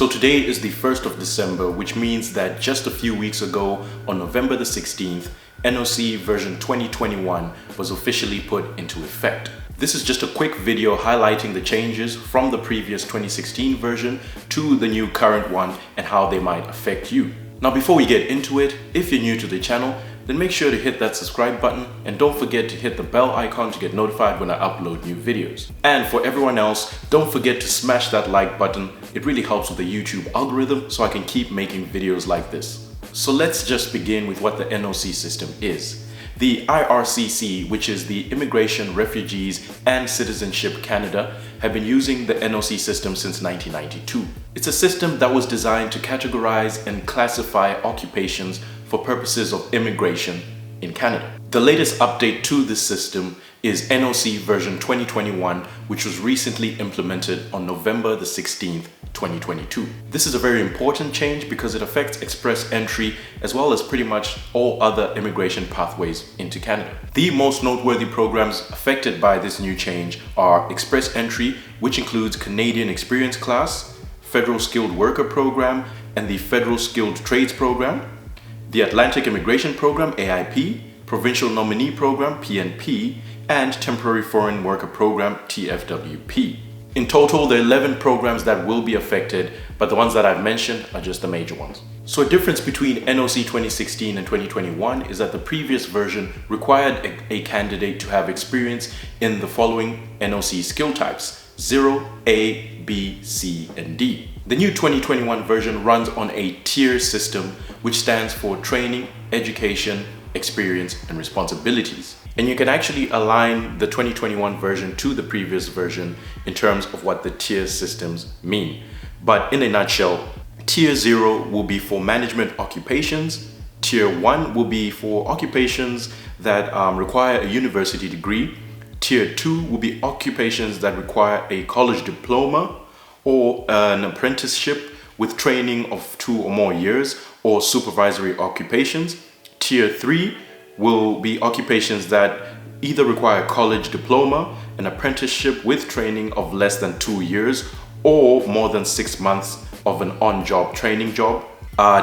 So today is the 1st of December, which means that just a few weeks ago, on November the 16th, NOC version 2021 was officially put into effect. This is just a quick video highlighting the changes from the previous 2016 version to the new current one and how they might affect you. Now, before we get into it, if you're new to the channel, then make sure to hit that subscribe button and don't forget to hit the bell icon to get notified when I upload new videos. And for everyone else, don't forget to smash that like button. It really helps with the YouTube algorithm so I can keep making videos like this. So let's just begin with what the NOC system is. The IRCC, which is the Immigration, Refugees and Citizenship Canada, have been using the NOC system since 1992. It's a system that was designed to categorize and classify occupations for purposes of immigration in Canada. The latest update to this system is NOC version 2021, which was recently implemented on November the 16th, 2022. This is a very important change because it affects express entry as well as pretty much all other immigration pathways into Canada. The most noteworthy programs affected by this new change are express entry, which includes Canadian Experience Class, Federal Skilled Worker Program, and the Federal Skilled Trades Program, the Atlantic Immigration Program, AIP, Provincial Nominee Program, PNP, and Temporary Foreign Worker Program, TFWP. In total, there are 11 programs that will be affected, but the ones that I've mentioned are just the major ones. So a difference between NOC 2016 and 2021 is that the previous version required a candidate to have experience in the following NOC skill types: 0, A, B, C, and D. The new 2021 version runs on a tier system, which stands for training, education, experience, and responsibilities. And you can actually align the 2021 version to the previous version in terms of what the tier systems mean. But in a nutshell, tier 0 will be for management occupations, tier 1 will be for occupations that require a university degree, tier 2 will be occupations that require a college diploma or an apprenticeship with training of 2 or more years, or supervisory occupations. Tier 3 will be occupations that either require a college diploma, an apprenticeship with training of less than 2 years, or more than 6 months of an on-job training job.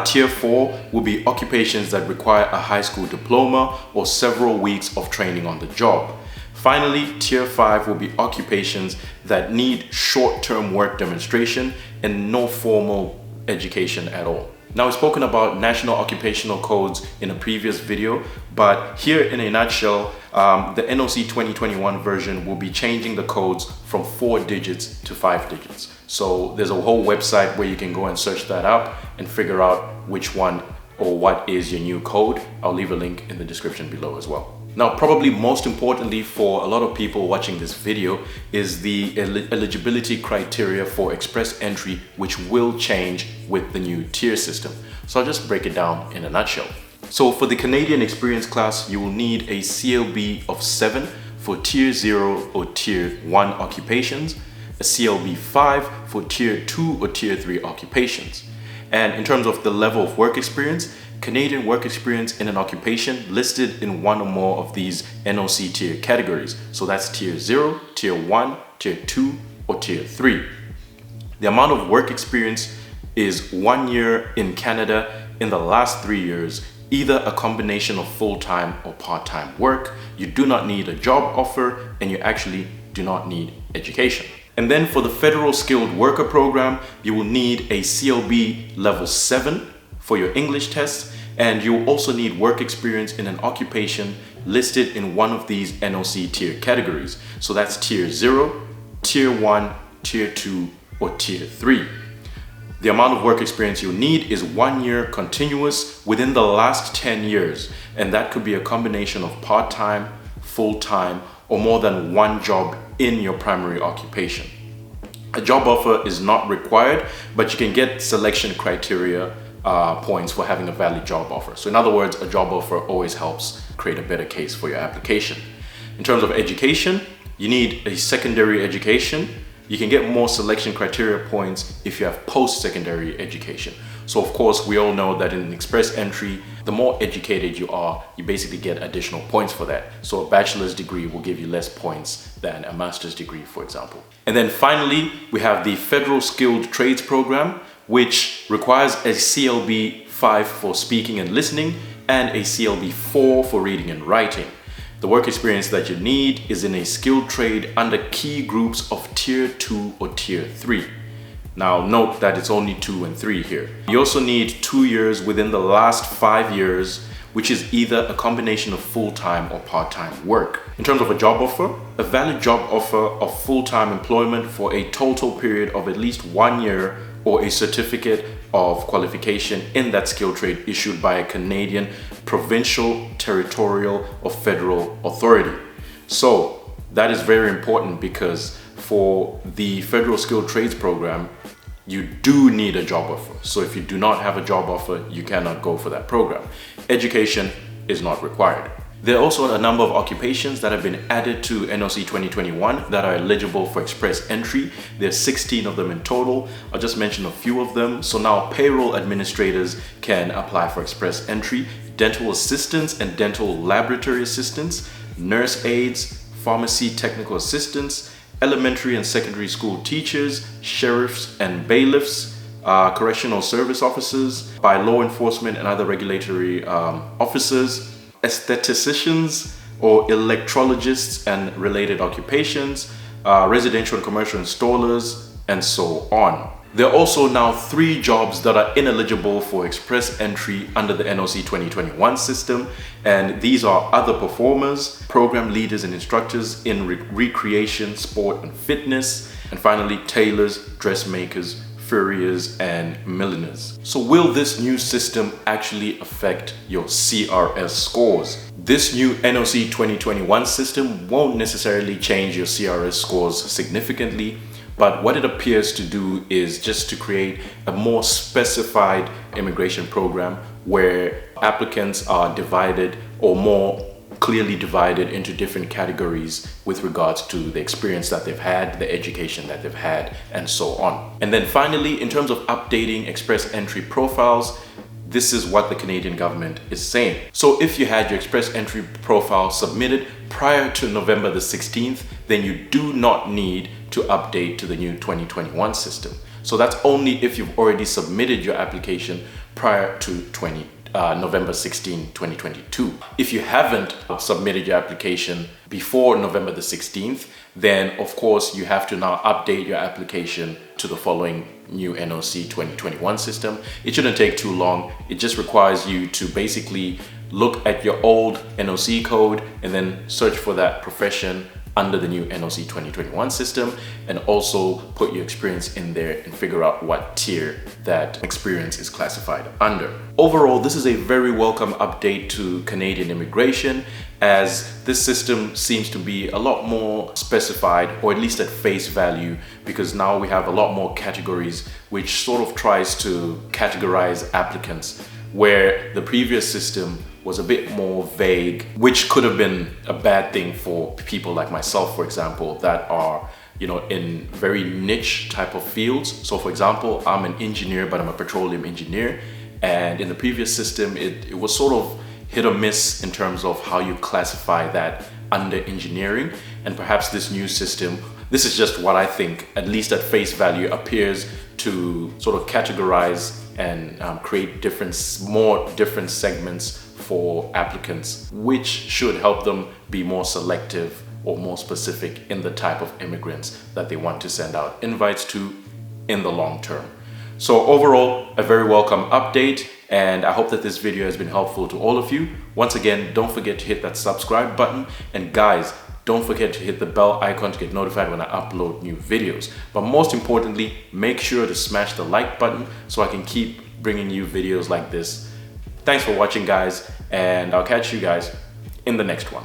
Tier 4 will be occupations that require a high school diploma or several weeks of training on the job. Finally, Tier 5 will be occupations that need short-term work demonstration and no formal education at all. Now, we've spoken about national occupational codes in a previous video, but here in a nutshell, the NOC 2021 version will be changing the codes from 4 digits to 5 digits. So there's a whole website where you can go and search that up and figure out which one or what is your new code. I'll leave a link in the description below as well. Now, probably most importantly for a lot of people watching this video is the eligibility criteria for express entry, which will change with the new tier system. So I'll just break it down in a nutshell. So for the Canadian Experience Class, you will need a CLB of 7 for tier 0 or tier 1 occupations, a CLB 5 for tier 2 or tier 3 occupations. And in terms of the level of work experience, Canadian work experience in an occupation listed in one or more of these NOC tier categories. So that's tier 0, tier 1, tier 2, or tier 3. The amount of work experience is 1 year in Canada in the last 3 years, either a combination of full-time or part-time work. You do not need a job offer, and you actually do not need education. And then for the Federal Skilled Worker Program, you will need a CLB level 7 for your English tests, and you will also need work experience in an occupation listed in one of these NOC tier categories. So that's tier 0, tier 1, tier 2, or tier 3. The amount of work experience you'll need is 1 year continuous within the last 10 years, and that could be a combination of part-time, full-time, or more than one job in your primary occupation. A job offer is not required, but you can get selection criteria points for having a valid job offer. So in other words, a job offer always helps create a better case for your application. In terms of education, you need a secondary education. You can get more selection criteria points if you have post-secondary education. So of course, we all know that in express entry, the more educated you are, you basically get additional points for that. So a bachelor's degree will give you less points than a master's degree, for example. And then finally, we have the Federal Skilled Trades Program, which requires a CLB 5 for speaking and listening and a CLB 4 for reading and writing. The work experience that you need is in a skilled trade under key groups of Tier 2 or Tier 3. Now note that it's only 2 and 3 here. You also need 2 years within the last 5 years, which is either a combination of full-time or part-time work. In terms of a job offer, a valid job offer of full-time employment for a total period of at least 1 year or a certificate of qualification in that skilled trade issued by a Canadian provincial, territorial, or federal authority. So that is very important because for the federal skilled trades program, you do need a job offer. So if you do not have a job offer, you cannot go for that program. Education is not required. There are also a number of occupations that have been added to NOC 2021 that are eligible for express entry. There's 16 of them in total. I'll just mention a few of them. So now payroll administrators can apply for express entry, dental assistants and dental laboratory assistants, nurse aides, pharmacy technical assistants, elementary and secondary school teachers, sheriffs and bailiffs, correctional service officers, by law enforcement and other regulatory officers, aestheticians or electrologists and related occupations, residential and commercial installers, and so on. There are also now 3 jobs that are ineligible for express entry under the NOC 2021 system, and these are other performers, program leaders and instructors in recreation, sport and fitness, and finally tailors, dressmakers, furriers and milliners. So will this new system actually affect your CRS scores? This new NOC 2021 system won't necessarily change your CRS scores significantly, but what it appears to do is just to create a more specified immigration program where applicants are divided or more clearly divided into different categories with regards to the experience that they've had, the education that they've had, and so on. And then finally, in terms of updating express entry profiles, this is what the Canadian government is saying. So if you had your express entry profile submitted prior to November the 16th, then you do not need to update to the new 2021 system. So that's only if you've already submitted your application prior to November 16, 2022. If you haven't submitted your application before November the 16th, then of course you have to now update your application to the following new NOC 2021 system. It shouldn't take too long. It just requires you to basically look at your old NOC code and then search for that profession under the new NOC 2021 system, and also put your experience in there and figure out what tier that experience is classified under. Overall, this is a very welcome update to Canadian immigration, as this system seems to be a lot more specified, or at least at face value, because now we have a lot more categories, which sort of tries to categorize applicants, where the previous system was a bit more vague, which could have been a bad thing for people like myself, for example, that are, in very niche type of fields. So for example, I'm an engineer, but I'm a petroleum engineer. And in the previous system, it was sort of hit or miss in terms of how you classify that under engineering. And perhaps this new system, this is just what I think, at least at face value, appears to sort of categorize and create more different segments for applicants, which should help them be more selective or more specific in the type of immigrants that they want to send out invites to in the long term. So overall, a very welcome update, and I hope that this video has been helpful to all of you. Once again, don't forget to hit that subscribe button, and guys, don't forget to hit the bell icon to get notified when I upload new videos. But most importantly, make sure to smash the like button so I can keep bringing you videos like this. Thanks for watching, guys, and I'll catch you guys in the next one.